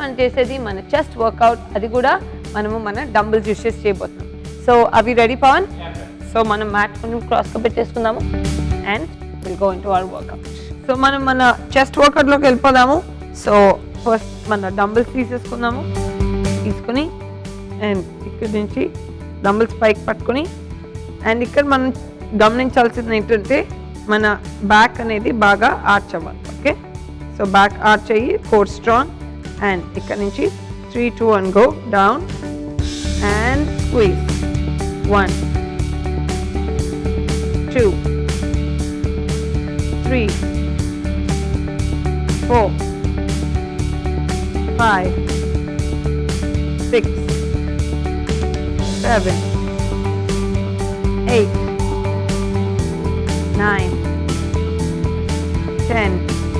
మనం చేసేది మన చెస్ట్ వర్కౌట్, అది కూడా మనము మన డంబుల్స్ యూస్ చేసి చేయబోతున్నాం. సో అవి రెడీ పవన్? సో మనం మ్యాట్ కొంచెం క్రాస్గా పెట్టేసుకుందాము and will go into our workout. So మనం మన చెస్ట్ వర్కౌట్లోకి వెళ్ళిపోదాము. సో ఫస్ట్ మన డంబుల్స్ తీసుకుని అండ్ ఇక్కడ నుంచి డంబుల్స్ పైకి పట్టుకొని అండ్ ఇక్కడ మనం గమనించాల్సింది ఏంటంటే మన బ్యాక్ అనేది బాగా ఆర్చ్ అవ్వాలి. ఓకే, సో బ్యాక్ ఆర్చ్ అయ్యి కోర్ స్ట్రాంగ్ అండ్ ఇక్కడ నుంచి 3, 2 and go down and squeeze. 1, 2, 3, 4, 5, 6, 7, 8, 9, 10.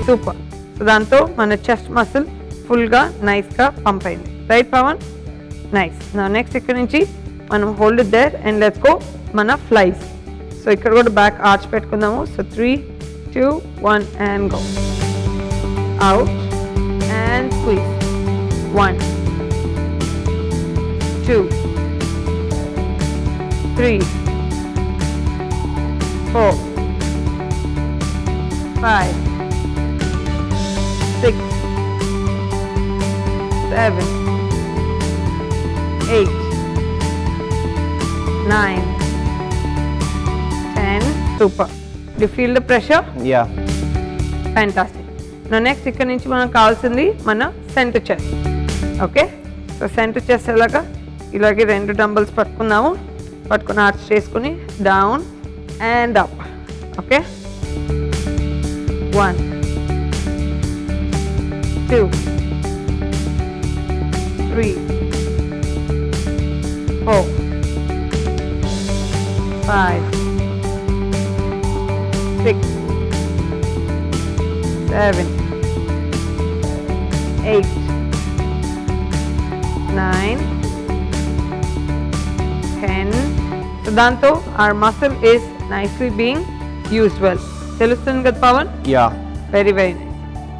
Super. So దాంతో మన చెస్ట్ మసిల్ ఫుల్గా నైస్గా పంప్ అయింది. రైట్ పవన్? నైస్. నెక్స్ట్ ఇక్కడ నుంచి మనం hold it there and let's go మన ఫ్లైస్. సో ఇక్కడ కూడా బ్యాక్ ఆర్చ్ పెట్టుకుందాము. So 3, 2, 1 and go. Out and squeeze. 1, 2, 3, 4, 5, 6, 7, 8, 9, 10. Super. Do you feel the pressure? Yeah. Fantastic. Now next ఇక్కడ నుంచి మనకు కావాల్సింది మన centre chest. Okay, so centre chest ఇలాగే 2 డంబుల్స్ పట్టుకున్నాము. పట్టుకుని ఆర్చ్ చేసుకుని down and up. Okay, 1, 2, 3, 4, 5, 6, 7, 8, 9, 10. So దాంతో our muscle is nicely being used well. తెలుస్తుంది కదా Pawan? Yeah. Very very nice.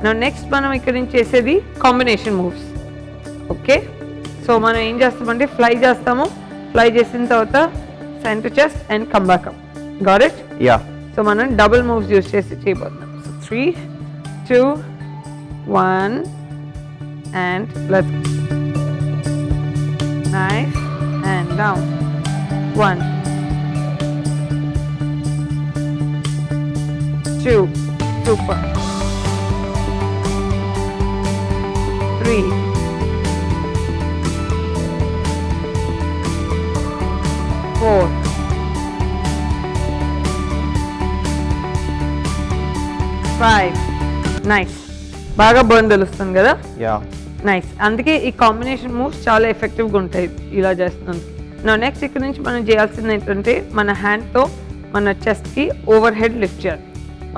నా నెక్స్ట్ మనం ఇక్కడ నుంచి చేసేది కాంబినేషన్ మూవ్స్. ఓకే, సో మనం ఏం చేస్తామంటే ఫ్లై చేస్తాము. ఫ్లై చేసిన తర్వాత centre chest and come back up. Got it? Yeah. So మనం డబుల్ మూవ్స్ యూస్ చేసి చేయబోతున్నాం. So 3, 2, 1 and let's nice and down. 1, 2, super. 3, 4, 5. Nice. బాగా బర్న్ తెలుస్తుంది కదా? Yeah. నైస్. అందుకే ఈ కాంబినేషన్ మూవ్స్ చాలా ఎఫెక్టివ్గా ఉంటాయి ఇలా చేస్తున్నాను. నా నెక్స్ట్ ఇక్కడ నుంచి మనం చేయాల్సింది ఏంటంటే మన హ్యాండ్తో మన చెస్ట్కి ఓవర్ హెడ్ లిఫ్ట్ చేయాలి.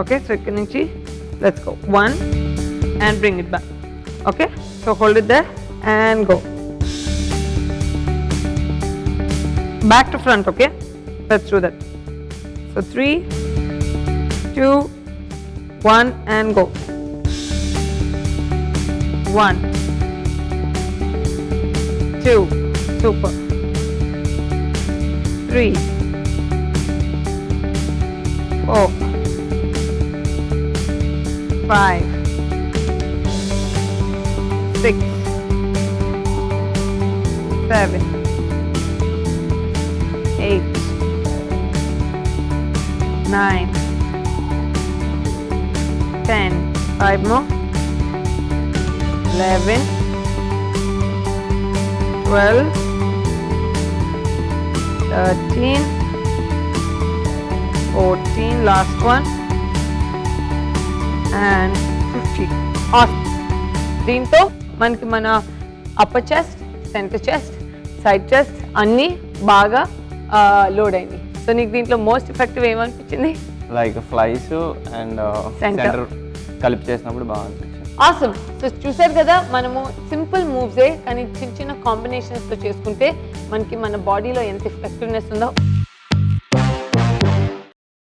ఓకే, సో ఇక్కడ నుంచి let's go. 1 and bring it back. Okay, so hold it there and go. Back to front. Okay, let's do that. So 3, 2, 1 and go. 1, 2, super. 3, 4, 5, 6, 7, 8, 9, 10. 5 more. 11, 12, 13, 14, last one, and 15. Awesome. దీంతో మనకి మన upper chest, centre chest, side chest అన్నీ బాగా load అయింది. So నీకు దీంట్లో most effective ఏమనిపించింది? Like flies and Center. Centre కలిపి చేసినప్పుడు బాగా అనిపించింది. ఆసమ్. సో చూసారు కదా, మనము సింపుల్ మూవ్సే కానీ చిన్న చిన్న కాంబినేషన్స్తో చేసుకుంటే మనకి మన బాడీలో ఎంత ఎఫెక్టివ్నెస్ ఉందో